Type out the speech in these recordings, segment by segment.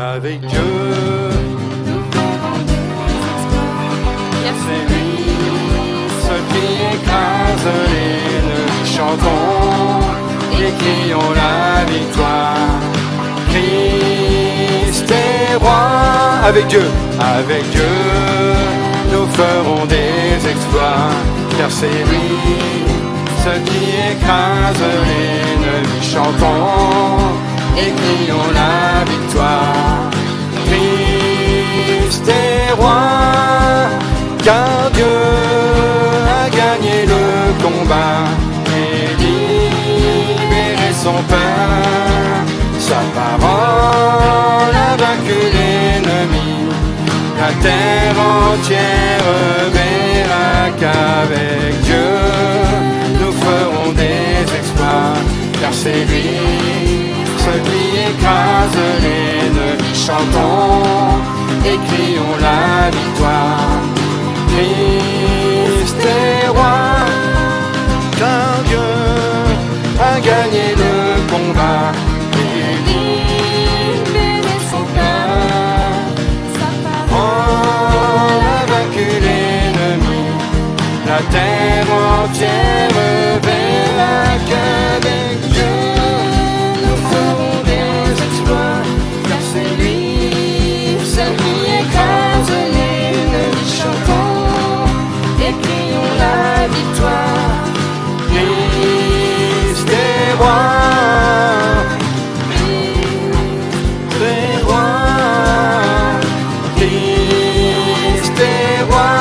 avec Dieu. C'est lui, seul qui écrase l'ennemi. Chantons et crions la victoire. Christ est roi. Avec Dieu, nous ferons des exploits. Car c'est lui, seul qui écrase l'ennemi. Chantons et crions la victoire. Christ est roi, car Dieu a gagné le combat et libéré son peuple. Sa parole a vaincu l'ennemi. La terre entière verra qu'avec Dieu nous ferons des exploits. Car c'est lui, seul qui écrase l'ennemi. Chantons et crions la victoire. Christ est roi, car Dieu a gagné le combat et libéré son peuple. Sa parole a vaincu l'ennemi. La terre entière verra qu'avec Dieu nous ferons des exploits. Car c'est lui, seul qui écrase l'ennemi. Chantons et crions la victoire. Christ est roi, Christ est roi, Christ est roi.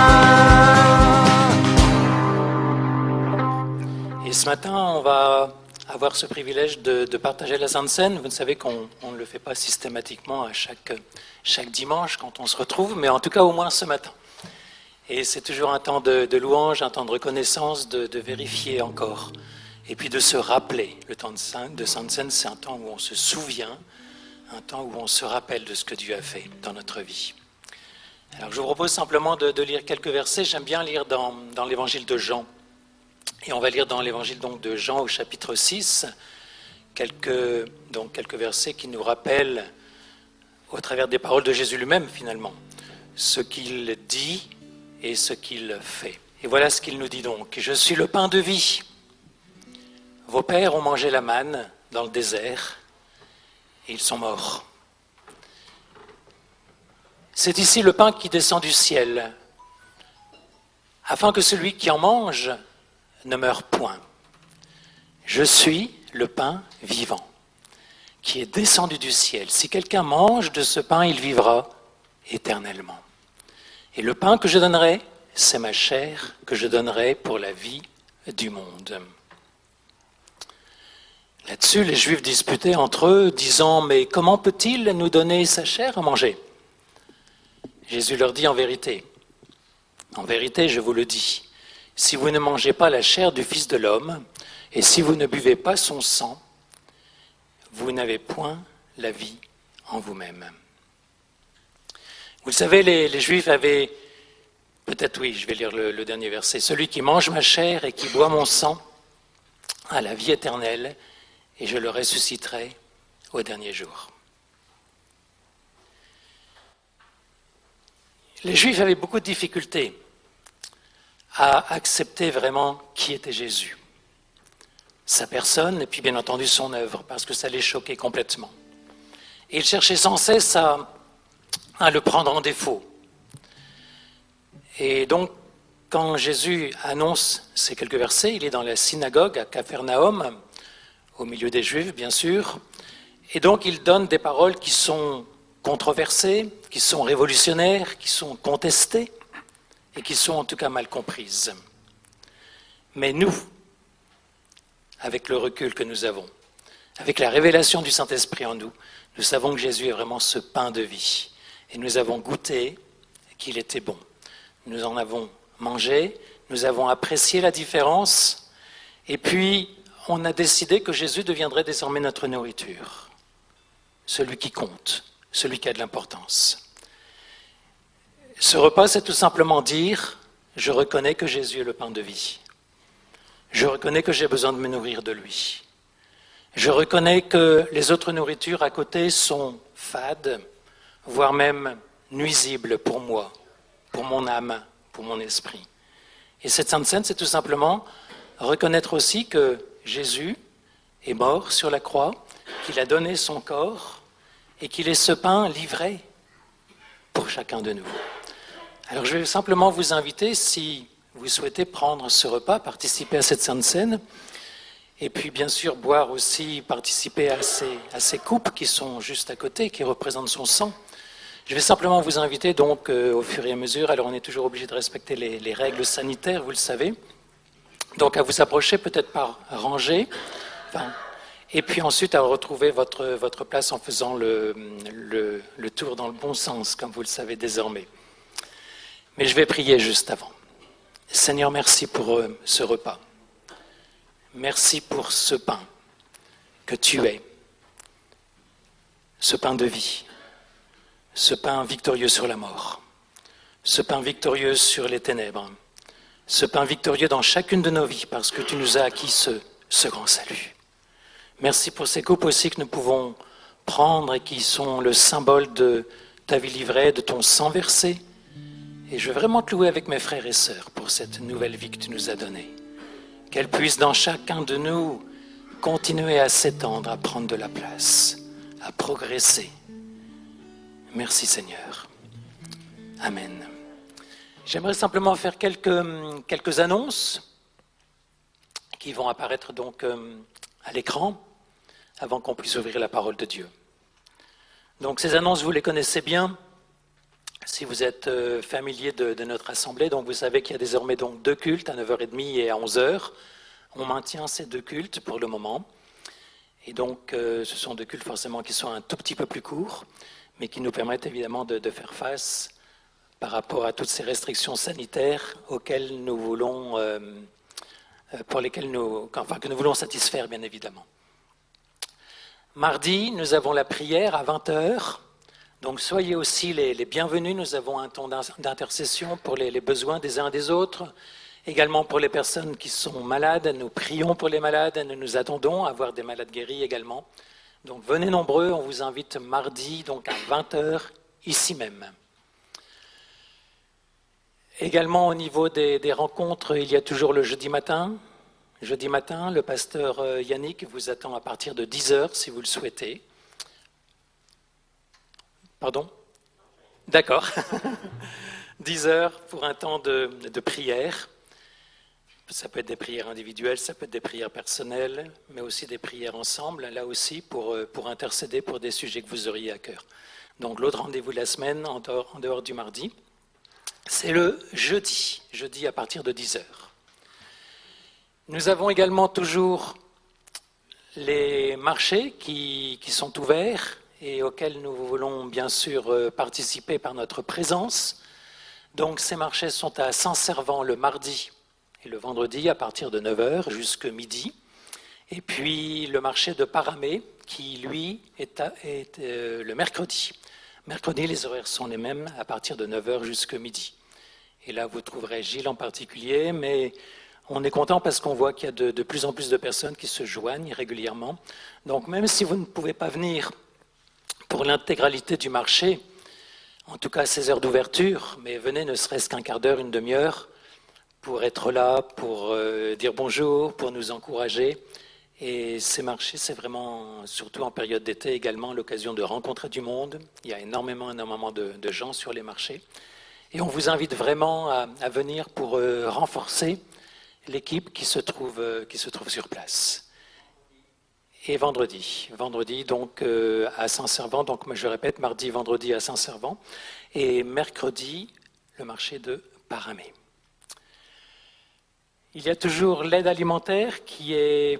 Et ce matin, on va avoir ce privilège de partager la Sainte Seine. Vous savez qu'on ne le fait pas systématiquement à chaque dimanche quand on se retrouve, mais en tout cas au moins ce matin. Et c'est toujours un temps de louange, un temps de reconnaissance, de vérifier encore. Et puis de se rappeler. Le temps de Sainte Seine, c'est un temps où on se souvient, un temps où on se rappelle de ce que Dieu a fait dans notre vie. Alors je vous propose simplement de lire quelques versets. J'aime bien lire dans l'évangile de Jean. Et on va lire dans l'évangile donc de Jean au chapitre 6, quelques versets qui nous rappellent, au travers des paroles de Jésus lui-même finalement, ce qu'il dit et ce qu'il fait. Et voilà ce qu'il nous dit donc. Je suis le pain de vie. Vos pères ont mangé la manne dans le désert et ils sont morts. C'est ici le pain qui descend du ciel, afin que celui qui en mange ne meure point. Je suis le pain vivant, qui est descendu du ciel. Si quelqu'un mange de ce pain, il vivra éternellement. Et le pain que je donnerai, c'est ma chair que je donnerai pour la vie du monde. Là-dessus, les Juifs disputaient entre eux, disant « Mais comment peut-il nous donner sa chair à manger ?» Jésus leur dit en vérité, je vous le dis, si vous ne mangez pas la chair du Fils de l'homme, et si vous ne buvez pas son sang, vous n'avez point la vie en vous-même. Vous le savez, les Juifs avaient, peut-être oui, je vais lire le dernier verset, celui qui mange ma chair et qui boit mon sang a la vie éternelle, et je le ressusciterai au dernier jour. Les Juifs avaient beaucoup de difficultés à accepter vraiment qui était Jésus, sa personne et puis bien entendu son œuvre, parce que ça les choquait complètement. Et ils cherchaient sans cesse à le prendre en défaut. Et donc, quand Jésus annonce ces quelques versets, il est dans la synagogue à Capharnaüm, au milieu des Juifs, bien sûr, et donc il donne des paroles qui sont controversées, qui sont révolutionnaires, qui sont contestées, et qui sont en tout cas mal comprises. Mais nous, avec le recul que nous avons, avec la révélation du Saint-Esprit en nous, nous savons que Jésus est vraiment ce pain de vie. Et nous avons goûté qu'il était bon. Nous en avons mangé, nous avons apprécié la différence, et puis on a décidé que Jésus deviendrait désormais notre nourriture. Celui qui compte, celui qui a de l'importance. Ce repas, c'est tout simplement dire « Je reconnais que Jésus est le pain de vie. Je reconnais que j'ai besoin de me nourrir de lui. Je reconnais que les autres nourritures à côté sont fades, voire même nuisible pour moi, pour mon âme, pour mon esprit. Et cette Sainte Seine, c'est tout simplement reconnaître aussi que Jésus est mort sur la croix, qu'il a donné son corps et qu'il est ce pain livré pour chacun de nous. Alors je vais simplement vous inviter, si vous souhaitez prendre ce repas, participer à cette Sainte Seine, et puis bien sûr boire aussi, participer à ces coupes qui sont juste à côté, qui représentent son sang. Je vais simplement vous inviter donc au fur et à mesure, alors on est toujours obligé de respecter les règles sanitaires, vous le savez, donc à vous approcher peut-être par rangée, et puis ensuite à retrouver votre place en faisant le tour dans le bon sens, comme vous le savez désormais. Mais je vais prier juste avant. Seigneur, merci pour ce repas. Merci pour ce pain que tu es, ce pain de vie, ce pain victorieux sur la mort, ce pain victorieux sur les ténèbres, ce pain victorieux dans chacune de nos vies parce que tu nous as acquis ce grand salut. Merci pour ces coupes aussi que nous pouvons prendre et qui sont le symbole de ta vie livrée, de ton sang versé. Et je veux vraiment te louer avec mes frères et sœurs pour cette nouvelle vie que tu nous as donnée. Qu'elle puisse dans chacun de nous continuer à s'étendre, à prendre de la place, à progresser. Merci Seigneur. Amen. J'aimerais simplement faire quelques annonces qui vont apparaître donc à l'écran avant qu'on puisse ouvrir la parole de Dieu. Donc ces annonces, vous les connaissez bien. Si vous êtes familier de notre assemblée, donc vous savez qu'il y a désormais donc 2 cultes à 9h30 et à 11h. On maintient ces 2 cultes pour le moment. Et donc ce sont 2 cultes forcément qui sont un tout petit peu plus courts, mais qui nous permettent évidemment de faire face par rapport à toutes ces restrictions sanitaires auxquelles nous voulons, que nous voulons satisfaire bien évidemment. Mardi, nous avons la prière à 20h. Donc soyez aussi les bienvenus, nous avons un temps d'intercession pour les besoins des uns et des autres, également pour les personnes qui sont malades, nous prions pour les malades, nous nous attendons à voir des malades guéris également. Donc venez nombreux, on vous invite mardi donc à 20h ici même. Également au niveau des rencontres, il y a toujours le jeudi matin. Jeudi matin, le pasteur Yannick vous attend à partir de 10h si vous le souhaitez. Pardon ? D'accord. 10h pour un temps de prière. Ça peut être des prières individuelles, ça peut être des prières personnelles, mais aussi des prières ensemble, là aussi pour intercéder pour des sujets que vous auriez à cœur. Donc l'autre rendez-vous de la semaine, en dehors du mardi, c'est le jeudi à partir de 10h. Nous avons également toujours les marchés qui sont ouverts, et auxquels nous voulons bien sûr participer par notre présence. Donc ces marchés sont à Saint-Servant le mardi et le vendredi à partir de 9h jusqu'à midi. Et puis le marché de Paramé qui lui est le mercredi. Mercredi, les horaires sont les mêmes à partir de 9h jusqu'à midi. Et là vous trouverez Gilles en particulier, mais on est content parce qu'on voit qu'il y a de plus en plus de personnes qui se joignent régulièrement. Donc même si vous ne pouvez pas venir pour l'intégralité du marché, en tout cas à ces heures d'ouverture, mais venez ne serait-ce qu'un quart d'heure, une demi-heure, pour être là, pour dire bonjour, pour nous encourager. Et ces marchés, c'est vraiment, surtout en période d'été également, l'occasion de rencontrer du monde. Il y a énormément de gens sur les marchés. Et on vous invite vraiment à venir pour renforcer l'équipe qui se trouve sur place. Et vendredi donc à Saint-Servant, donc je répète, mardi, vendredi à Saint-Servant, et mercredi, le marché de Paramé. Il y a toujours l'aide alimentaire qui est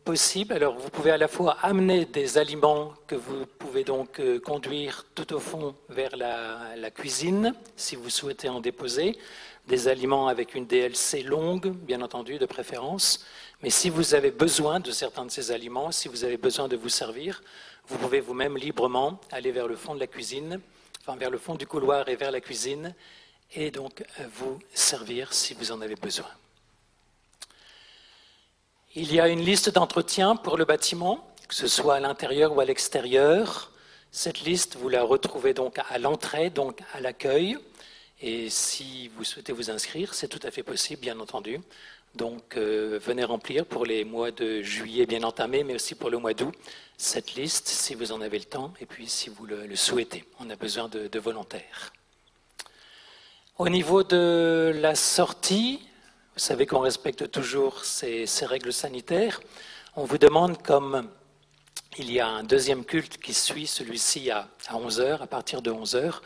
possible. Alors vous pouvez à la fois amener des aliments que vous pouvez donc conduire tout au fond vers la cuisine, si vous souhaitez en déposer, des aliments avec une DLC longue, bien entendu, de préférence. Mais si vous avez besoin de certains de ces aliments, si vous avez besoin de vous servir, vous pouvez vous-même librement aller vers le fond de la cuisine, enfin vers le fond du couloir et vers la cuisine, et donc vous servir si vous en avez besoin. Il y a une liste d'entretien pour le bâtiment, que ce soit à l'intérieur ou à l'extérieur, Cette liste, vous la retrouvez donc à l'entrée, donc à l'accueil. Et si vous souhaitez vous inscrire, c'est tout à fait possible, bien entendu. Donc, venez remplir pour les mois de juillet bien entamés, mais aussi pour le mois d'août, cette liste, si vous en avez le temps, et puis si vous le souhaitez. On a besoin de volontaires. Au niveau de la sortie, vous savez qu'on respecte toujours ces règles sanitaires. On vous demande, comme il y a un deuxième culte qui suit celui-ci à 11h, à partir de 11h,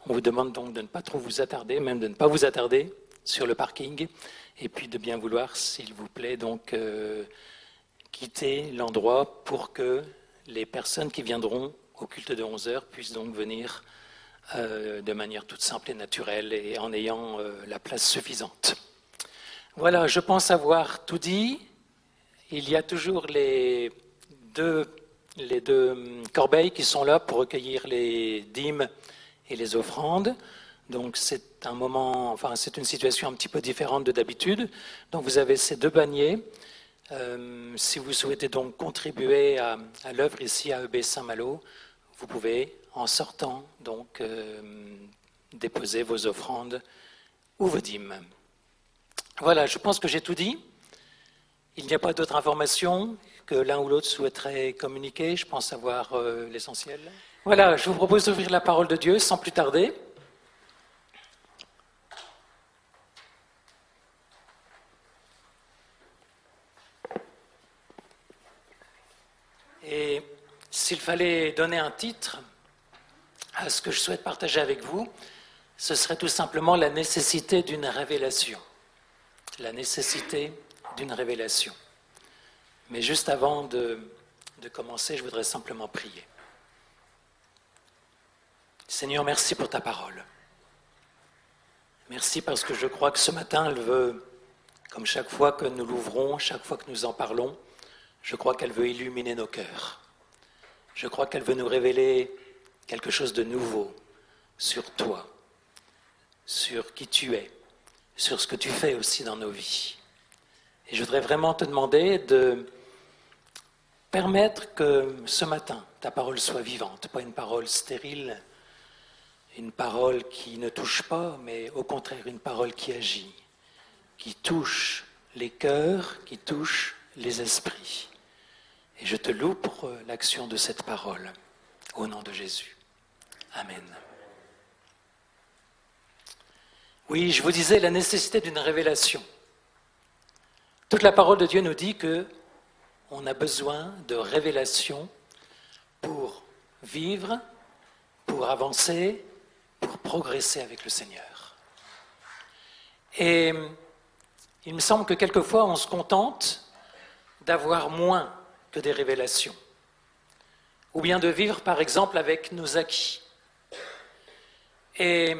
on vous demande donc de ne pas trop vous attarder, même de ne pas vous attarder sur le parking, et puis de bien vouloir, s'il vous plaît, donc quitter l'endroit pour que les personnes qui viendront au culte de 11h puissent donc venir de manière toute simple et naturelle et en ayant la place suffisante. Voilà, je pense avoir tout dit. Il y a toujours les deux corbeilles qui sont là pour recueillir les dîmes et les offrandes. Donc c'est un moment, enfin c'est une situation un petit peu différente de d'habitude. Donc vous avez ces deux paniers. Si vous souhaitez donc contribuer à l'œuvre ici à EB Saint-Malo, vous pouvez, en sortant, donc déposer vos offrandes ou vos dîmes. Voilà, je pense que j'ai tout dit. Il n'y a pas d'autres informations que l'un ou l'autre souhaiterait communiquer. Je pense avoir l'essentiel. Voilà, je vous propose d'ouvrir la parole de Dieu sans plus tarder. Et s'il fallait donner un titre à ce que je souhaite partager avec vous, ce serait tout simplement la nécessité d'une révélation. La nécessité d'une révélation. Mais juste avant de commencer, je voudrais simplement prier. Seigneur, merci pour ta parole. Merci parce que je crois que ce matin, elle veut, comme chaque fois que nous l'ouvrons, chaque fois que nous en parlons, je crois qu'elle veut illuminer nos cœurs. Je crois qu'elle veut nous révéler quelque chose de nouveau sur toi, sur qui tu es, sur ce que tu fais aussi dans nos vies. Et je voudrais vraiment te demander de permettre que ce matin, ta parole soit vivante, pas une parole stérile, une parole qui ne touche pas, mais au contraire une parole qui agit, qui touche les cœurs, qui touche les esprits. Et je te loue pour l'action de cette parole, au nom de Jésus. Amen. Oui, je vous disais la nécessité d'une révélation. Toute la parole de Dieu nous dit que on a besoin de révélation pour vivre, pour avancer, pour progresser avec le Seigneur. Et il me semble que quelquefois on se contente d'avoir moins que des révélations, ou bien de vivre par exemple avec nos acquis. Et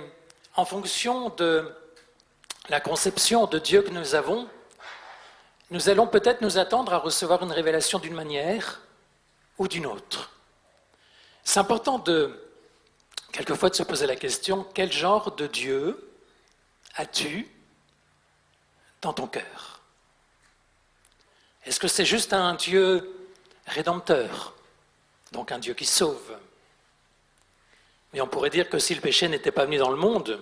en fonction de la conception de Dieu que nous avons, nous allons peut-être nous attendre à recevoir une révélation d'une manière ou d'une autre. C'est important quelquefois de se poser la question, quel genre de Dieu as-tu dans ton cœur? Est-ce que c'est juste un Dieu rédempteur, donc un Dieu qui sauve? Mais on pourrait dire que si le péché n'était pas venu dans le monde,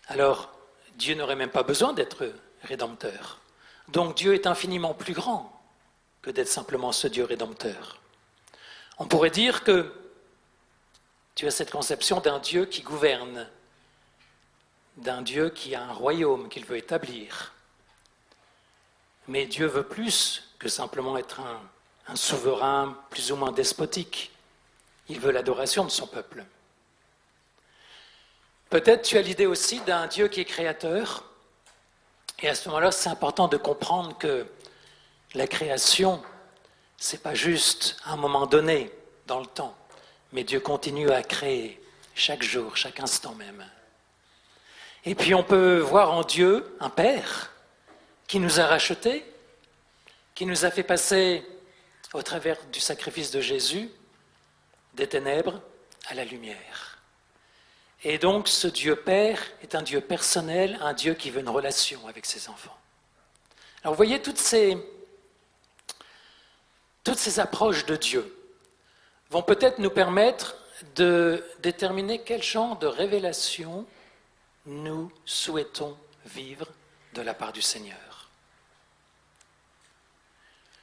alors Dieu n'aurait même pas besoin d'être rédempteur. Donc Dieu est infiniment plus grand que d'être simplement ce Dieu rédempteur. On pourrait dire que tu as cette conception d'un Dieu qui gouverne, d'un Dieu qui a un royaume qu'il veut établir. Mais Dieu veut plus que simplement être un souverain plus ou moins despotique. Il veut l'adoration de son peuple. Peut-être tu as l'idée aussi d'un Dieu qui est créateur. Et à ce moment-là, c'est important de comprendre que la création, ce n'est pas juste à un moment donné dans le temps, mais Dieu continue à créer chaque jour, chaque instant même. Et puis on peut voir en Dieu un Père qui nous a rachetés, qui nous a fait passer au travers du sacrifice de Jésus des ténèbres à la lumière. Et donc ce Dieu Père est un Dieu personnel, un Dieu qui veut une relation avec ses enfants. Alors vous voyez toutes ces approches de Dieu vont peut-être nous permettre de déterminer quel genre de révélation nous souhaitons vivre de la part du Seigneur.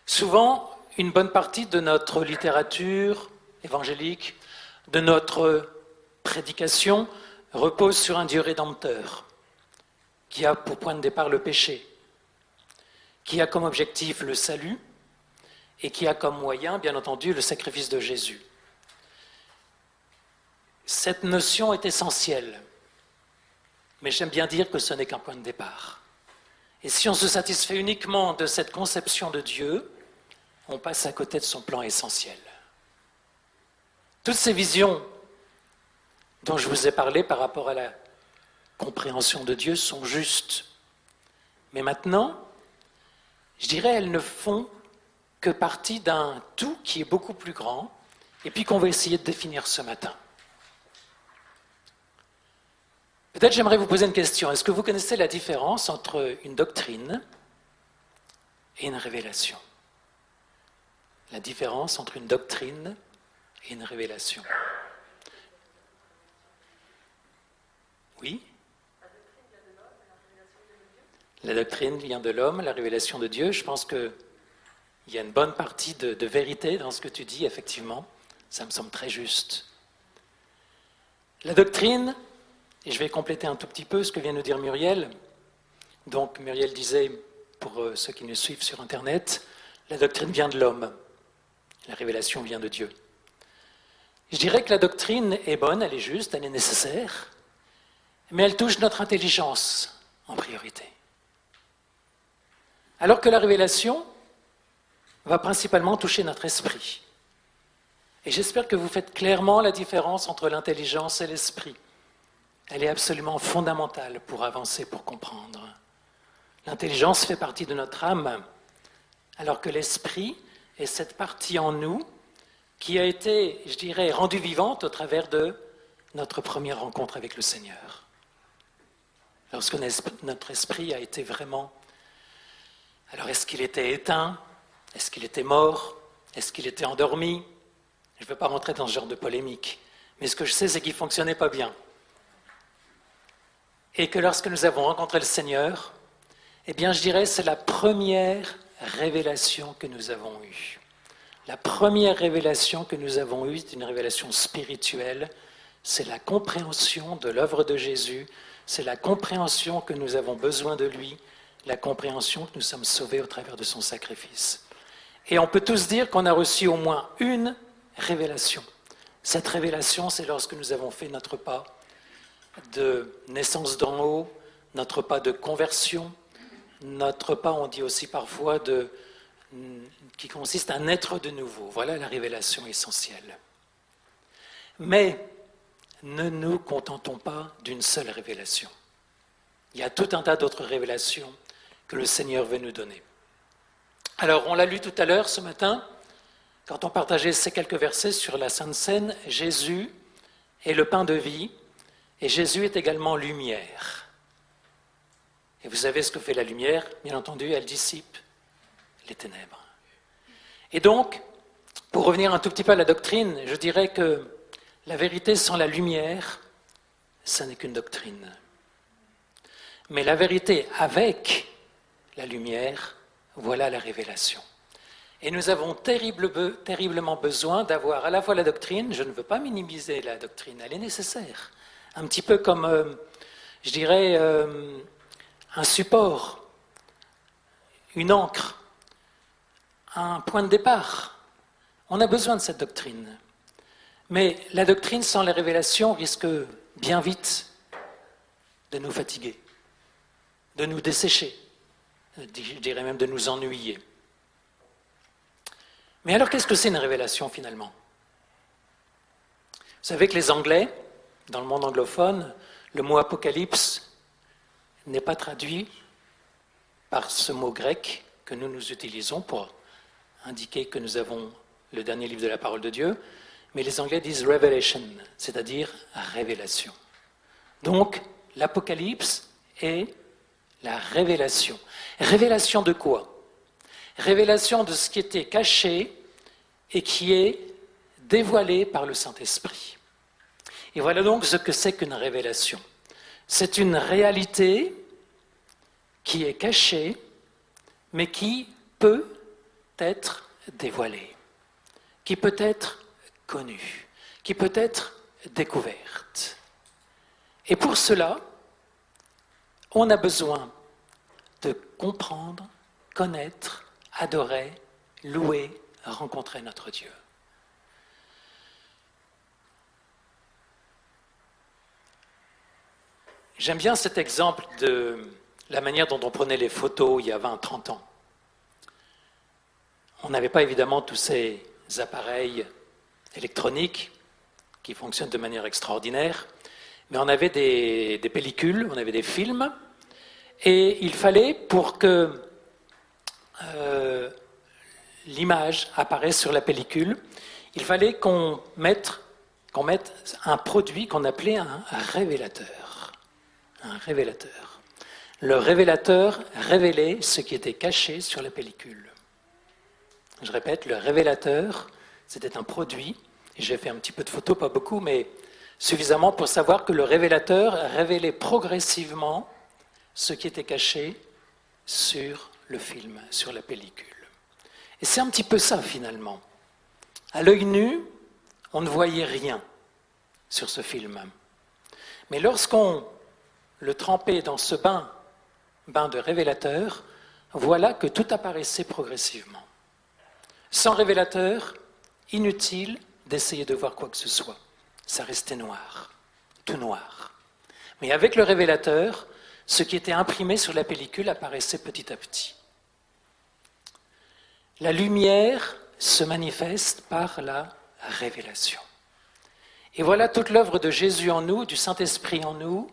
Souvent, une bonne partie de notre littérature évangélique, de notre prédication, repose sur un Dieu rédempteur, qui a pour point de départ le péché, qui a comme objectif le salut, et qui a comme moyen, bien entendu, le sacrifice de Jésus. Cette notion est essentielle, mais j'aime bien dire que ce n'est qu'un point de départ. Et si on se satisfait uniquement de cette conception de Dieu, on passe à côté de son plan essentiel. Toutes ces visions dont je vous ai parlé par rapport à la compréhension de Dieu sont justes. Mais maintenant, je dirais, elles ne font que partie d'un tout qui est beaucoup plus grand, et puis qu'on va essayer de définir ce matin. Peut-être j'aimerais vous poser une question. Est-ce que vous connaissez la différence entre une doctrine et une révélation? La différence entre une doctrine et une révélation. Oui? La doctrine vient de l'homme, la révélation de Dieu. Je pense qu'il y a une bonne partie de vérité dans ce que tu dis, effectivement. Ça me semble très juste. La doctrine, et je vais compléter un tout petit peu ce que vient de nous dire Muriel. Donc Muriel disait, pour ceux qui nous suivent sur Internet, la doctrine vient de l'homme, la révélation vient de Dieu. Je dirais que la doctrine est bonne, elle est juste, elle est nécessaire, mais elle touche notre intelligence en priorité. Alors que la révélation va principalement toucher notre esprit. Et j'espère que vous faites clairement la différence entre l'intelligence et l'esprit. Elle est absolument fondamentale pour avancer, pour comprendre. L'intelligence fait partie de notre âme, alors que l'esprit est cette partie en nous qui a été, je dirais, rendue vivante au travers de notre première rencontre avec le Seigneur. Lorsque notre esprit a été vraiment... Alors, est-ce qu'il était éteint? Est-ce qu'il était mort? Est-ce qu'il était endormi? Je ne veux pas rentrer dans ce genre de polémique, mais ce que je sais, c'est qu'il ne fonctionnait pas bien. Et que lorsque nous avons rencontré le Seigneur, eh bien, je dirais, c'est la première révélation que nous avons eue. La première révélation que nous avons eue, c'est une révélation spirituelle, c'est la compréhension de l'œuvre de Jésus, c'est la compréhension que nous avons besoin de lui, la compréhension que nous sommes sauvés au travers de son sacrifice. Et on peut tous dire qu'on a reçu au moins une révélation. Cette révélation, c'est lorsque nous avons fait notre pas de naissance d'en haut, notre pas de conversion, notre pas, on dit aussi parfois, qui consiste à naître de nouveau. Voilà la révélation essentielle. Mais ne nous contentons pas d'une seule révélation. Il y a tout un tas d'autres révélations que le Seigneur veut nous donner. Alors, on l'a lu tout à l'heure ce matin, quand on partageait ces quelques versets sur la Sainte Seine, Jésus est le pain de vie, et Jésus est également lumière. Et vous savez ce que fait la lumière? Bien entendu, elle dissipe les ténèbres. Et donc, pour revenir un tout petit peu à la doctrine, je dirais que la vérité sans la lumière, ça n'est qu'une doctrine. Mais la vérité avec la lumière, voilà la révélation. Et nous avons terriblement besoin d'avoir à la fois la doctrine, je ne veux pas minimiser la doctrine, elle est nécessaire. Un petit peu comme, je dirais, un support, une encre, un point de départ. On a besoin de cette doctrine. Mais la doctrine sans les révélations risque bien vite de nous fatiguer, de nous dessécher, je dirais même de nous ennuyer. Mais alors qu'est-ce que c'est une révélation finalement? Vous savez que les Anglais, dans le monde anglophone, le mot apocalypse n'est pas traduit par ce mot grec que nous utilisons pour indiquer que nous avons le dernier livre de la parole de Dieu, mais les Anglais disent revelation, c'est-à-dire révélation. Donc, l'Apocalypse est la révélation. Révélation de quoi? Révélation de ce qui était caché et qui est dévoilés par le Saint-Esprit. Et voilà donc ce que c'est qu'une révélation. C'est une réalité qui est cachée, mais qui peut être dévoilée, qui peut être connue, qui peut être découverte. Et pour cela, on a besoin de comprendre, connaître, adorer, louer, rencontrer notre Dieu. J'aime bien cet exemple de la manière dont on prenait les photos il y a 20-30 ans. On n'avait pas évidemment tous ces appareils électroniques qui fonctionnent de manière extraordinaire, mais on avait des pellicules, on avait des films, et il fallait, pour que l'image apparaisse sur la pellicule, il fallait qu'on mette un produit qu'on appelait un révélateur. Un révélateur. Le révélateur révélait ce qui était caché sur la pellicule. Je répète, le révélateur, c'était un produit, et j'ai fait un petit peu de photos, pas beaucoup, mais suffisamment pour savoir que le révélateur révélait progressivement ce qui était caché sur le film, sur la pellicule. Et c'est un petit peu ça finalement. À l'œil nu, on ne voyait rien sur ce film. Mais lorsqu'on le trempait dans ce bain de révélateur, voilà que tout apparaissait progressivement. Sans révélateur, inutile d'essayer de voir quoi que ce soit. Ça restait noir, tout noir. Mais avec le révélateur, ce qui était imprimé sur la pellicule apparaissait petit à petit. La lumière se manifeste par la révélation. Et voilà toute l'œuvre de Jésus en nous, du Saint-Esprit en nous,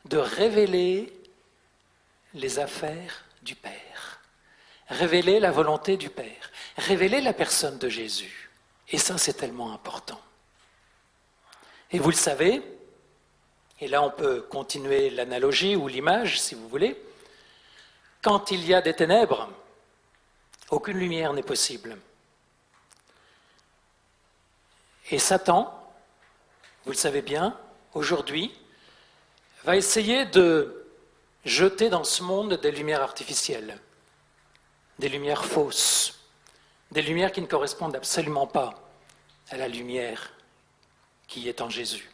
de révéler les affaires du Père, révéler la volonté du Père, révéler la personne de Jésus. Et ça, c'est tellement important. Et vous le savez, et là on peut continuer l'analogie ou l'image, si vous voulez, quand il y a des ténèbres, aucune lumière n'est possible. Et Satan, vous le savez bien, aujourd'hui, va essayer de jeter dans ce monde des lumières artificielles, des lumières fausses, des lumières qui ne correspondent absolument pas à la lumière qui est en Jésus.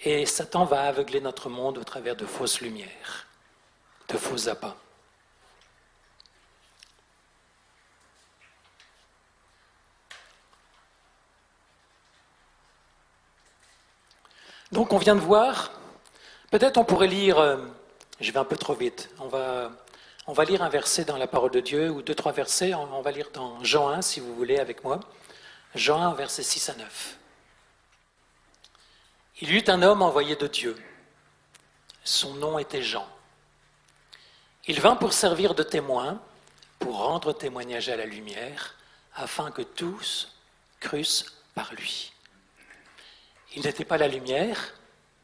Et Satan va aveugler notre monde au travers de fausses lumières, de faux appâts. Donc on vient de voir, peut-être on pourrait lire, je vais un peu trop vite, on va lire un verset dans la parole de Dieu, ou 2-3 versets, on va lire dans Jean 1 si vous voulez avec moi, Jean 1 versets 6 à 9. Il y eut un homme envoyé de Dieu, son nom était Jean. Il vint pour servir de témoin, pour rendre témoignage à la lumière, afin que tous crussent par lui. Il n'était pas la lumière,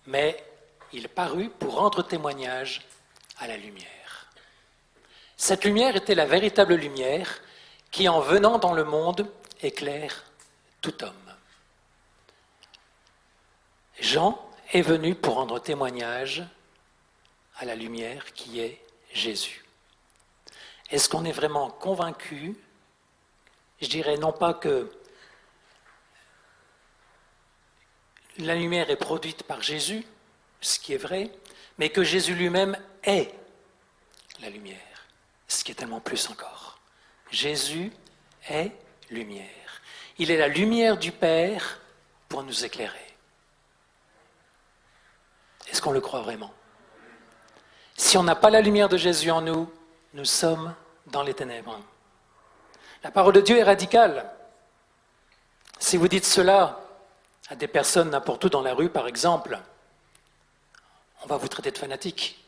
mais il parut pour rendre témoignage à la lumière. Cette lumière était la véritable lumière qui, en venant dans le monde, éclaire tout homme. Jean est venu pour rendre témoignage à la lumière qui est Jésus. Est-ce qu'on est vraiment convaincu? Je dirais non pas que la lumière est produite par Jésus, ce qui est vrai, mais que Jésus lui-même est la lumière, ce qui est tellement plus encore. Jésus est lumière. Il est la lumière du Père pour nous éclairer. Est-ce qu'on le croit vraiment? Si on n'a pas la lumière de Jésus en nous, nous sommes dans les ténèbres. La parole de Dieu est radicale. Si vous dites cela à des personnes n'importe où dans la rue, par exemple, on va vous traiter de fanatique.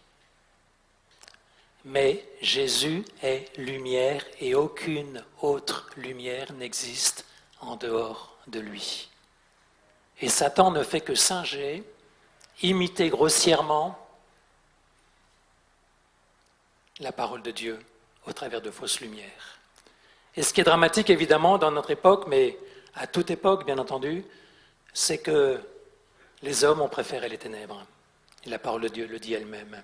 Mais Jésus est lumière et aucune autre lumière n'existe en dehors de lui. Et Satan ne fait que singer, imiter grossièrement la parole de Dieu au travers de fausses lumières. Et ce qui est dramatique évidemment dans notre époque, mais à toute époque, bien entendu, c'est que les hommes ont préféré les ténèbres. Et la parole de Dieu le dit elle-même.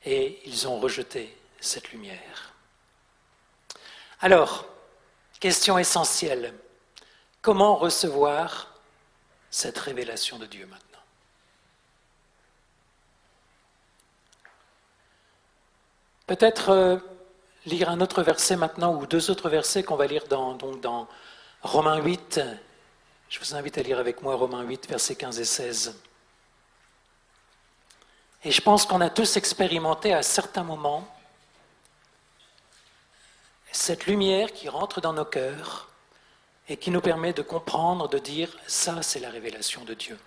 Et ils ont rejeté cette lumière. Alors, question essentielle. Comment recevoir cette révélation de Dieu maintenant? Peut-être lire un autre verset maintenant, ou deux autres versets qu'on va lire dans Romains 8. Je vous invite à lire avec moi Romains 8, versets 15 et 16. Et je pense qu'on a tous expérimenté à certains moments cette lumière qui rentre dans nos cœurs et qui nous permet de comprendre, de dire « ça, c'est la révélation de Dieu.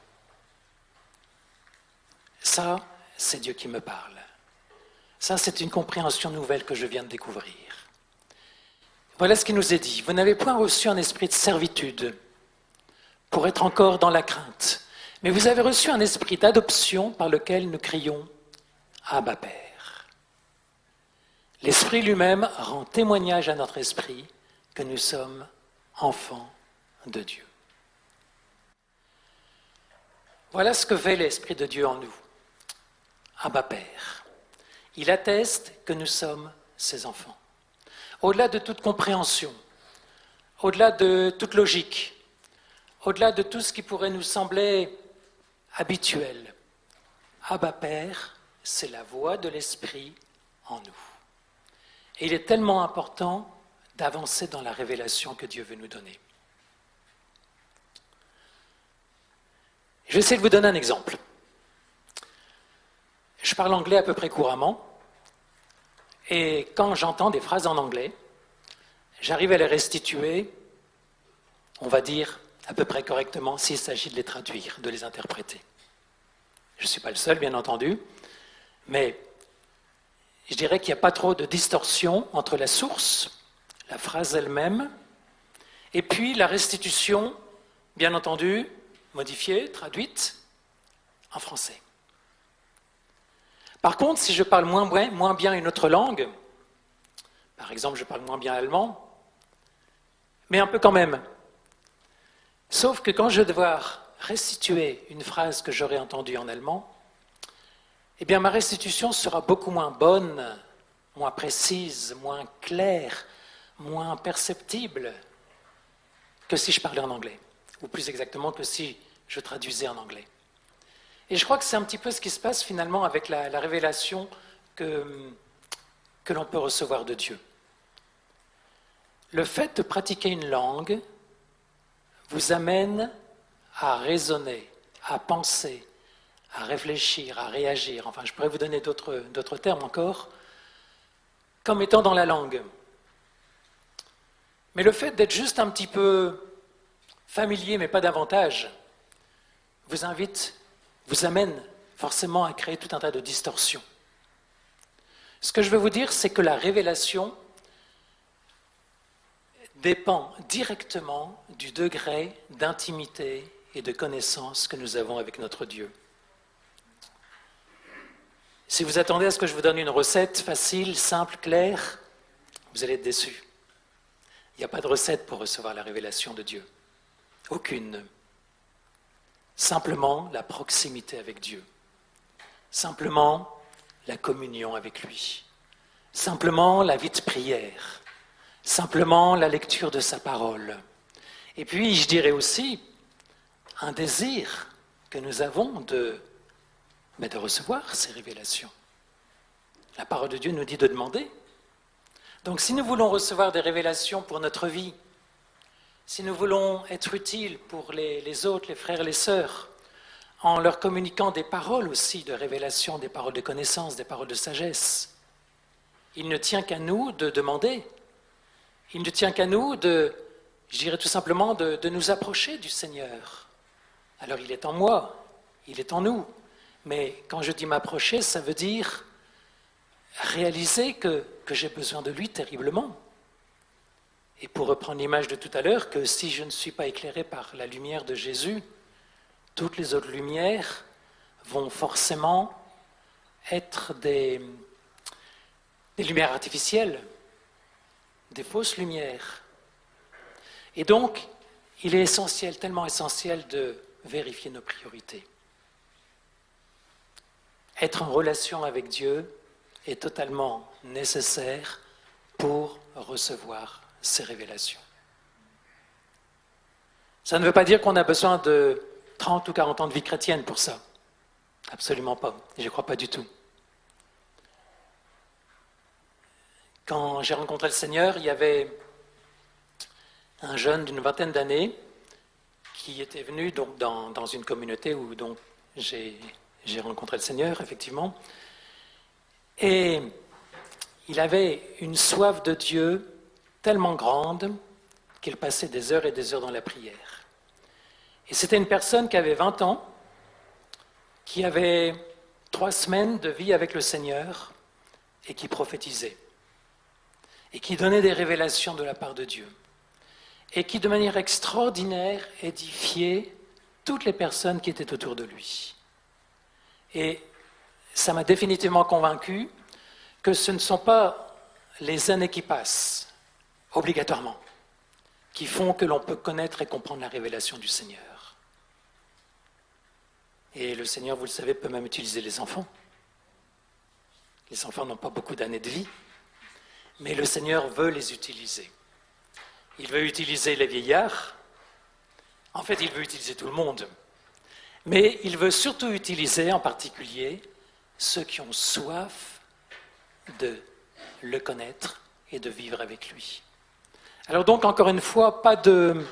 Ça, c'est Dieu qui me parle. Ça, c'est une compréhension nouvelle que je viens de découvrir. » Voilà ce qui nous est dit. « Vous n'avez point reçu un esprit de servitude pour être encore dans la crainte, mais vous avez reçu un esprit d'adoption par lequel nous crions « Abba Père ». L'Esprit lui-même rend témoignage à notre esprit que nous sommes enfants de Dieu. Voilà ce que fait l'Esprit de Dieu en nous. Abba Père. Il atteste que nous sommes ses enfants. Au-delà de toute compréhension, au-delà de toute logique, au-delà de tout ce qui pourrait nous sembler habituel, Abba Père, c'est la voix de l'Esprit en nous. Et il est tellement important d'avancer dans la révélation que Dieu veut nous donner. Je vais essayer de vous donner un exemple. Je parle anglais à peu près couramment, et quand j'entends des phrases en anglais, j'arrive à les restituer, on va dire, à peu près correctement, s'il s'agit de les traduire, de les interpréter. Je ne suis pas le seul, bien entendu, mais je dirais qu'il n'y a pas trop de distorsion entre la source, la phrase elle-même, et puis la restitution, bien entendu, modifiée, traduite en français. Par contre, si je parle moins bien une autre langue, par exemple, je parle moins bien allemand, mais un peu quand même. Sauf que quand je vais devoir restituer une phrase que j'aurais entendue en allemand, eh bien ma restitution sera beaucoup moins bonne, moins précise, moins claire, moins perceptible que si je parlais en anglais, ou plus exactement que si je traduisais en anglais. Et je crois que c'est un petit peu ce qui se passe finalement avec la révélation que l'on peut recevoir de Dieu. Le fait de pratiquer une langue vous amène à raisonner, à penser, à réfléchir, à réagir. Enfin, je pourrais vous donner d'autres termes encore, comme étant dans la langue. Mais le fait d'être juste un petit peu familier, mais pas davantage, vous amène forcément à créer tout un tas de distorsions. Ce que je veux vous dire, c'est que la révélation dépend directement du degré d'intimité et de connaissance que nous avons avec notre Dieu. Si vous attendez à ce que je vous donne une recette facile, simple, claire, vous allez être déçus. Il n'y a pas de recette pour recevoir la révélation de Dieu. Aucune. Simplement la proximité avec Dieu. Simplement la communion avec lui. Simplement la vie de prière. Simplement la lecture de sa parole. Et puis, je dirais aussi, un désir que nous avons de recevoir ces révélations. La parole de Dieu nous dit de demander. Donc si nous voulons recevoir des révélations pour notre vie, si nous voulons être utiles pour les autres, les frères et les sœurs, en leur communiquant des paroles aussi de révélation, des paroles de connaissance, des paroles de sagesse, il ne tient qu'à nous de demander. Il ne tient qu'à nous je dirais tout simplement, de nous approcher du Seigneur. Alors il est en moi, il est en nous. Mais quand je dis m'approcher, ça veut dire réaliser que j'ai besoin de lui terriblement. Et pour reprendre l'image de tout à l'heure, que si je ne suis pas éclairé par la lumière de Jésus, toutes les autres lumières vont forcément être des lumières artificielles, des fausses lumières. Et donc, il est essentiel, tellement essentiel de vérifier nos priorités. Être en relation avec Dieu est totalement nécessaire pour recevoir ces révélations. Ça ne veut pas dire qu'on a besoin de 30 ou 40 ans de vie chrétienne pour ça. Absolument pas. Je ne crois pas du tout. Quand j'ai rencontré le Seigneur, il y avait un jeune d'une vingtaine d'années qui était venu donc, dans une communauté où donc, j'ai rencontré le Seigneur, effectivement. Et il avait une soif de Dieu tellement grande qu'il passait des heures et des heures dans la prière. Et c'était une personne qui avait 20 ans, qui avait 3 semaines de vie avec le Seigneur et qui prophétisait. Et qui donnait des révélations de la part de Dieu. Et qui, de manière extraordinaire, édifiait toutes les personnes qui étaient autour de lui. Et ça m'a définitivement convaincu que ce ne sont pas les années qui passent, obligatoirement, qui font que l'on peut connaître et comprendre la révélation du Seigneur. Et le Seigneur, vous le savez, peut même utiliser les enfants. Les enfants n'ont pas beaucoup d'années de vie, mais le Seigneur veut les utiliser. Il veut utiliser les vieillards. En fait, il veut utiliser tout le monde. Mais il veut surtout utiliser, en particulier, ceux qui ont soif de le connaître et de vivre avec lui. Alors donc, encore une fois, pas de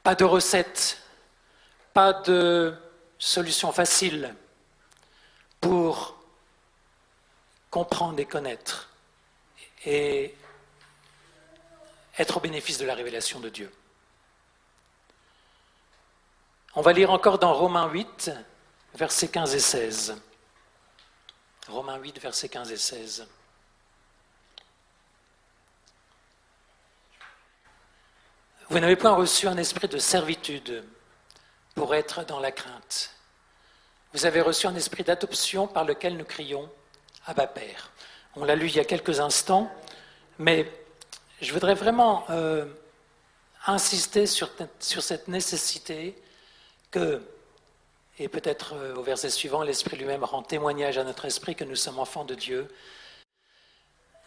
recette, pas de solution facile pour comprendre et connaître et être au bénéfice de la révélation de Dieu. On va lire encore dans Romains 8, versets 15 et 16. Romains 8, versets 15 et 16. Vous n'avez point reçu un esprit de servitude pour être dans la crainte. Vous avez reçu un esprit d'adoption par lequel nous crions « Abba Père ». On l'a lu il y a quelques instants, mais je voudrais vraiment insister sur cette nécessité que, et peut-être au verset suivant, l'Esprit lui-même rend témoignage à notre esprit que nous sommes enfants de Dieu.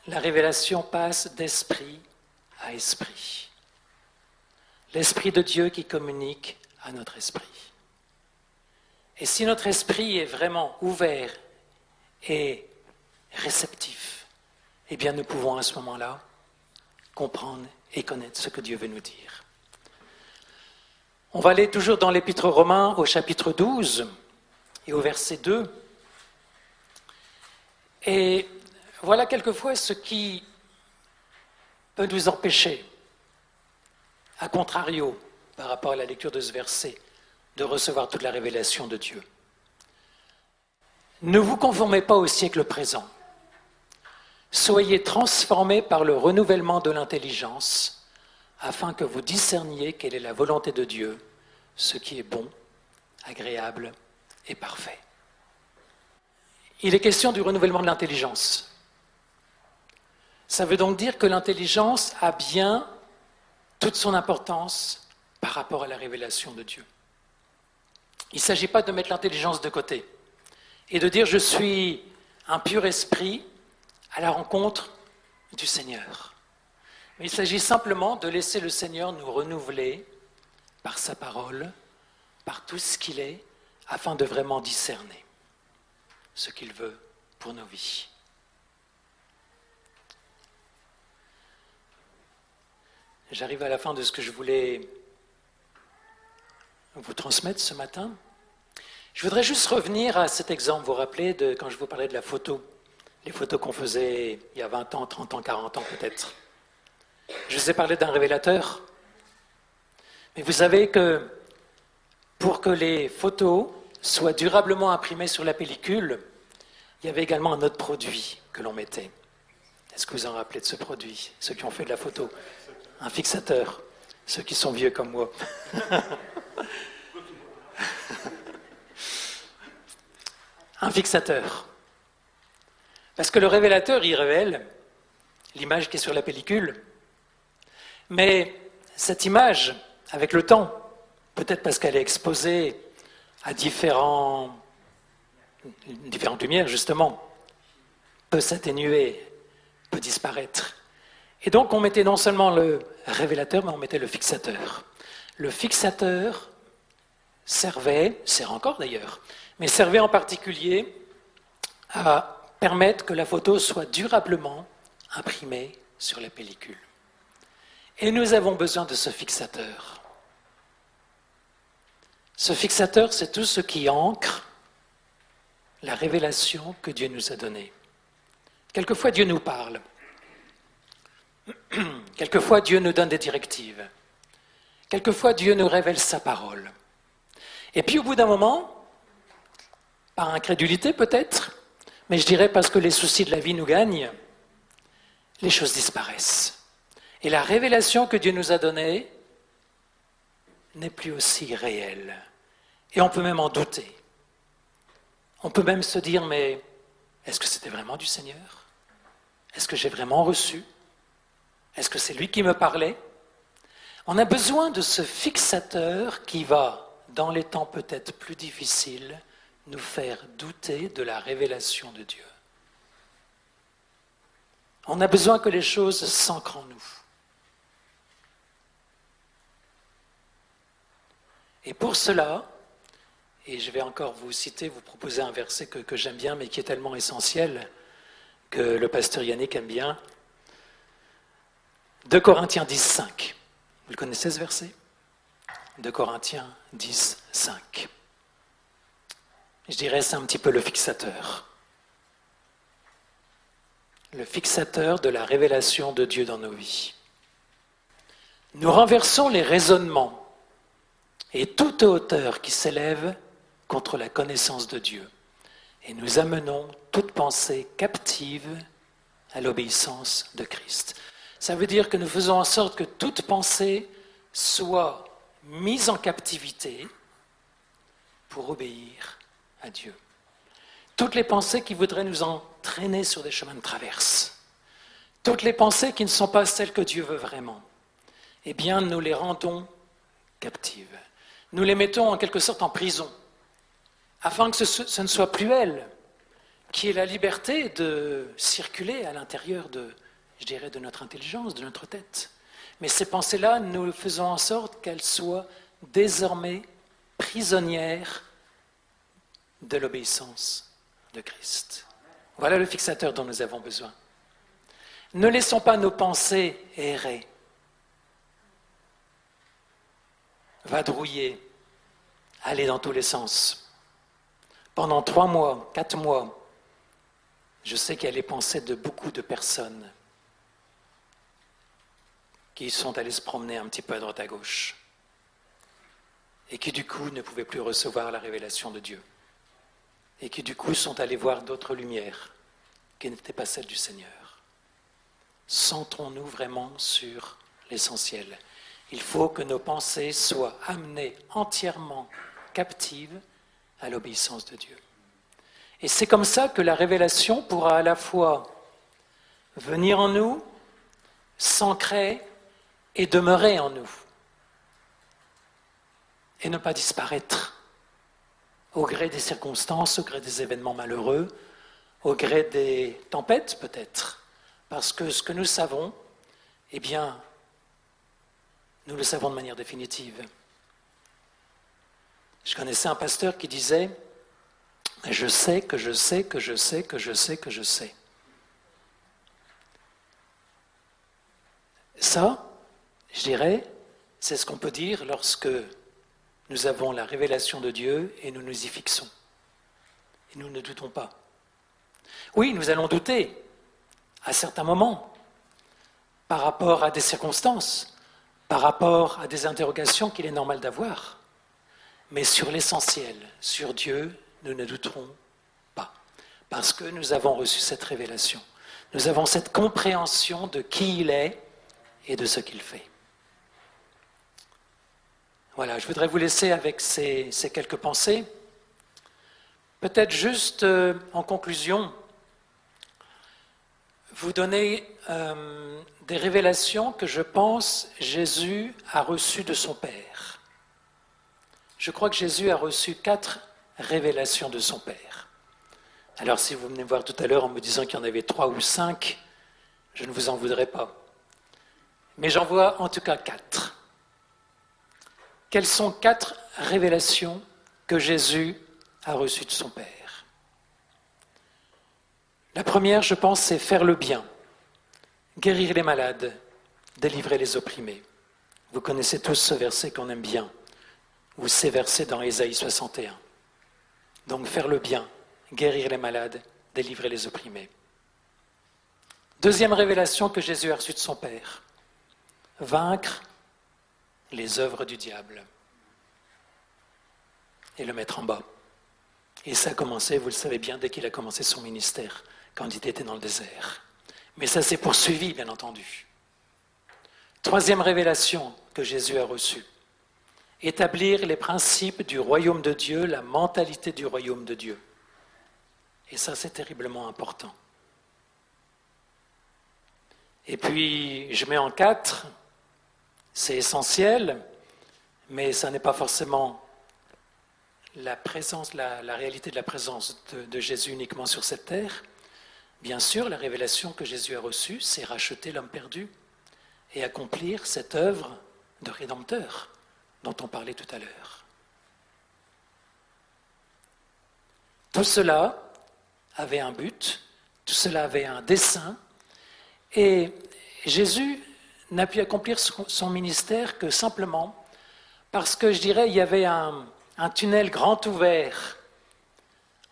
La révélation passe d'esprit à esprit. L'Esprit de Dieu qui communique à notre esprit. Et si notre esprit est vraiment ouvert et réceptif, eh bien nous pouvons à ce moment-là comprendre et connaître ce que Dieu veut nous dire. On va aller toujours dans l'Épître aux Romains au chapitre 12 et au verset 2. Et voilà quelquefois ce qui peut nous empêcher, à contrario, par rapport à la lecture de ce verset, de recevoir toute la révélation de Dieu. Ne vous conformez pas au siècle présent. Soyez transformés par le renouvellement de l'intelligence, afin que vous discerniez quelle est la volonté de Dieu, ce qui est bon, agréable et parfait. Il est question du renouvellement de l'intelligence. Ça veut donc dire que l'intelligence a bien toute son importance par rapport à la révélation de Dieu. Il ne s'agit pas de mettre l'intelligence de côté et de dire « je suis un pur esprit à la rencontre du Seigneur ». Mais il s'agit simplement de laisser le Seigneur nous renouveler par sa parole, par tout ce qu'il est, afin de vraiment discerner ce qu'il veut pour nos vies. J'arrive à la fin de ce que je voulais vous transmettre ce matin. Je voudrais juste revenir à cet exemple, vous vous rappelez, quand je vous parlais de la photo, les photos qu'on faisait il y a 20 ans, 30 ans, 40 ans peut-être. Je vous ai parlé d'un révélateur. Mais vous savez que pour que les photos soient durablement imprimées sur la pellicule, il y avait également un autre produit que l'on mettait. Est-ce que vous en rappelez de ce produit, ceux qui ont fait de la photo? Un fixateur, ceux qui sont vieux comme moi. Un fixateur. Parce que le révélateur, il révèle l'image qui est sur la pellicule. Mais cette image, avec le temps, peut-être parce qu'elle est exposée à différentes lumières, justement, peut s'atténuer, peut disparaître. Et donc on mettait non seulement le révélateur, mais on mettait le fixateur. Le fixateur servait, sert encore d'ailleurs, mais servait en particulier à permettre que la photo soit durablement imprimée sur la pellicule. Et nous avons besoin de ce fixateur. Ce fixateur, c'est tout ce qui ancre la révélation que Dieu nous a donnée. Quelquefois, Dieu nous parle. Quelquefois, Dieu nous donne des directives. Quelquefois, Dieu nous révèle sa parole. Et puis, au bout d'un moment, par incrédulité peut-être, mais je dirais parce que les soucis de la vie nous gagnent, les choses disparaissent. Et la révélation que Dieu nous a donnée n'est plus aussi réelle. Et on peut même en douter. On peut même se dire, mais est-ce que c'était vraiment du Seigneur? Est-ce que j'ai vraiment reçu? Est-ce que c'est lui qui me parlait? On a besoin de ce fixateur qui va, dans les temps peut-être plus difficiles, nous faire douter de la révélation de Dieu. On a besoin que les choses s'ancrent en nous. Et pour cela, et je vais encore vous citer, vous proposer un verset que j'aime bien, mais qui est tellement essentiel, que le pasteur Yannick aime bien, 2 Corinthiens 10, 5. Vous le connaissez ce verset? 2 Corinthiens 10, 5. Je dirais c'est un petit peu le fixateur. Le fixateur de la révélation de Dieu dans nos vies. Nous renversons les raisonnements et toute hauteur qui s'élève contre la connaissance de Dieu. Et nous amenons toute pensée captive à l'obéissance de Christ. Ça veut dire que nous faisons en sorte que toute pensée soit mise en captivité pour obéir à Dieu. Toutes les pensées qui voudraient nous entraîner sur des chemins de traverse, toutes les pensées qui ne sont pas celles que Dieu veut vraiment, eh bien nous les rendons captives. Nous les mettons en quelque sorte en prison, afin que ce ne soit plus elles qui aient la liberté de circuler à l'intérieur de notre intelligence, de notre tête. Mais ces pensées-là, nous faisons en sorte qu'elles soient désormais prisonnières de l'obéissance de Christ. Voilà le fixateur dont nous avons besoin. Ne laissons pas nos pensées errer, vadrouiller, aller dans tous les sens. Pendant 3 mois, 4 mois, je sais qu'il y a les pensées de beaucoup de personnes qui sont allés se promener un petit peu à droite à gauche et qui du coup ne pouvaient plus recevoir la révélation de Dieu et qui du coup sont allés voir d'autres lumières qui n'étaient pas celles du Seigneur. Centrons-nous vraiment sur l'essentiel. Il faut que nos pensées soient amenées entièrement captives à l'obéissance de Dieu. Et c'est comme ça que la révélation pourra à la fois venir en nous, s'ancrer et demeurer en nous, et ne pas disparaître au gré des circonstances, au gré des événements malheureux, au gré des tempêtes peut-être, parce que ce que nous savons, eh bien, nous le savons de manière définitive. Je connaissais un pasteur qui disait « Je sais que je sais que je sais que je sais que je sais ». Ça, je dirais, c'est ce qu'on peut dire lorsque nous avons la révélation de Dieu et nous nous y fixons. Et nous ne doutons pas. Oui, nous allons douter à certains moments par rapport à des circonstances, par rapport à des interrogations qu'il est normal d'avoir. Mais sur l'essentiel, sur Dieu, nous ne douterons pas. Parce que nous avons reçu cette révélation. Nous avons cette compréhension de qui il est et de ce qu'il fait. Voilà, je voudrais vous laisser avec ces quelques pensées. Peut-être juste en conclusion, vous donner des révélations que je pense Jésus a reçues de son Père. Je crois que Jésus a reçu 4 révélations de son Père. Alors si vous venez me voir tout à l'heure en me disant qu'il y en avait 3 ou 5, je ne vous en voudrais pas. Mais j'en vois en tout cas 4. Quelles sont 4 révélations que Jésus a reçues de son Père? La première, je pense, c'est faire le bien, guérir les malades, délivrer les opprimés. Vous connaissez tous ce verset qu'on aime bien, ou ces versets dans Ésaïe 61. Donc faire le bien, guérir les malades, délivrer les opprimés. Deuxième révélation que Jésus a reçue de son Père, vaincre les œuvres du diable et le mettre en bas. Et ça a commencé, vous le savez bien, dès qu'il a commencé son ministère, quand il était dans le désert. Mais ça s'est poursuivi, bien entendu. Troisième révélation que Jésus a reçue, établir les principes du royaume de Dieu, la mentalité du royaume de Dieu. Et ça, c'est terriblement important. Et puis, je mets en 4, c'est essentiel, mais ça n'est pas forcément la présence, la réalité de la présence de Jésus uniquement sur cette terre. Bien sûr, la révélation que Jésus a reçue, c'est racheter l'homme perdu et accomplir cette œuvre de rédempteur dont on parlait tout à l'heure. Tout cela avait un but, tout cela avait un dessein, et Jésus n'a pu accomplir son ministère que simplement parce que, je dirais, il y avait un tunnel grand ouvert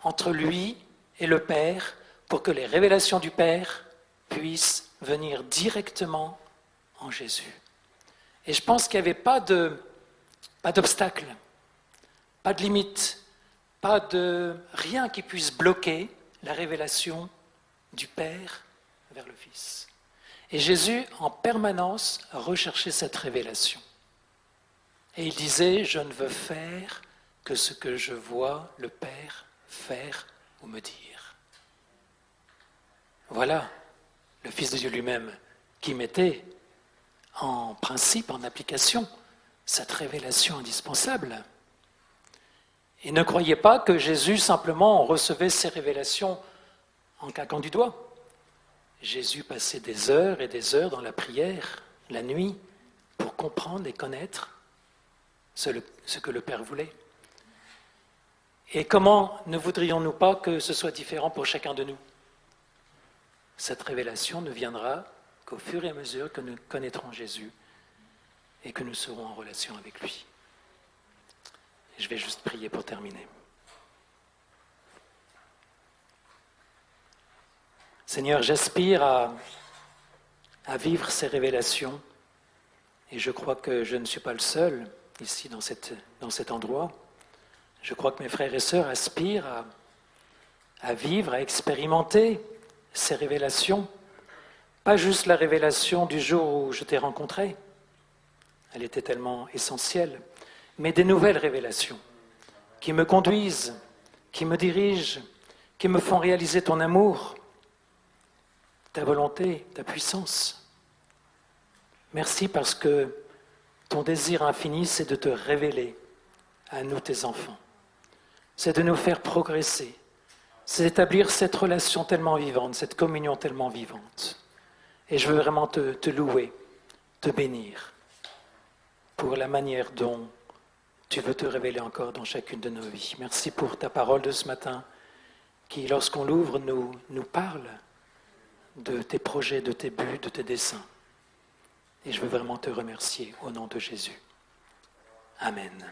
entre lui et le Père pour que les révélations du Père puissent venir directement en Jésus. Et je pense qu'il n'y avait pas d'obstacle, pas de limite, pas de rien qui puisse bloquer la révélation du Père vers le Fils. Et Jésus, en permanence, recherchait cette révélation. Et il disait, je ne veux faire que ce que je vois le Père faire ou me dire. Voilà le Fils de Dieu lui-même qui mettait en principe, en application, cette révélation indispensable. Et ne croyez pas que Jésus simplement recevait ces révélations en claquant du doigt. Jésus passait des heures et des heures dans la prière, la nuit, pour comprendre et connaître ce que le Père voulait. Et comment ne voudrions-nous pas que ce soit différent pour chacun de nous? Cette révélation ne viendra qu'au fur et à mesure que nous connaîtrons Jésus et que nous serons en relation avec lui. Et je vais juste prier pour terminer. Seigneur, j'aspire à vivre ces révélations et je crois que je ne suis pas le seul ici dans cet endroit. Je crois que mes frères et sœurs aspirent à vivre, à expérimenter ces révélations. Pas juste la révélation du jour où je t'ai rencontré, elle était tellement essentielle, mais des nouvelles révélations qui me conduisent, qui me dirigent, qui me font réaliser ton amour, ta volonté, ta puissance. Merci parce que ton désir infini, c'est de te révéler à nous, tes enfants. C'est de nous faire progresser. C'est d'établir cette relation tellement vivante, cette communion tellement vivante. Et je veux vraiment te louer, te bénir pour la manière dont tu veux te révéler encore dans chacune de nos vies. Merci pour ta parole de ce matin qui, lorsqu'on l'ouvre, nous parle de tes projets, de tes buts, de tes desseins. Et je veux vraiment te remercier au nom de Jésus. Amen.